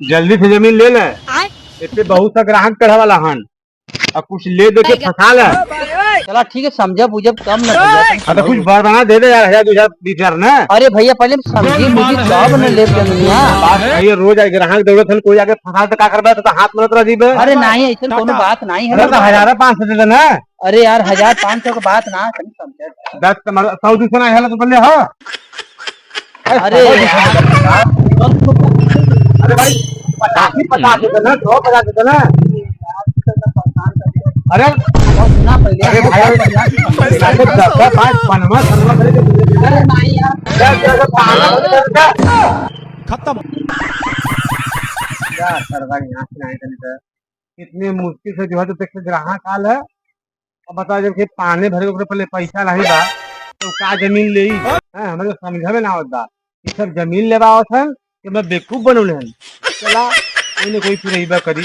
जल्दी से जमीन ले ले। इतने बहुत सा ग्राहक चढ़ा वाला हन और कुछ ले दे के फंसा ले। चला ठीक है, समझा बुझब कम न भैया। तो कुछ बना दे दे यार, 1000 2000 ना। अरे भैया पहले समझी बुझी कब न ले जमीनिया। बात ये रोज आए ग्राहक दौड़त हन, कोई आके फंसा तो का करबे, तो हाथ में रह जीबे। अरे नहीं ऐसा कोनो बात नहीं है। अरे तो 1500 दे देना। अरे यार 1500 का बात ना समझा। 10 तुम्हारा 100 200 ना है तो बोले हो। अरे अरे भाई 50 दे देना, 150 दे देना। अरे सुना पहले। अरे भाई 10 5 बनवा सरवा करे के। अरे नहीं यार खत्म। क्या सरवा यहाँ से आए थे, कितने मुश्किल से जो है तो देख ग्राहक आल है। अब बता जब पानी भरे के पहले पैसा नहीं बा तो का जमीन ले हमें समझ में ना होता। ये सब जमीन लेवा आवत है कि मैं बेवकूफ बनौले हन। चला कोई न कोई फिर करी।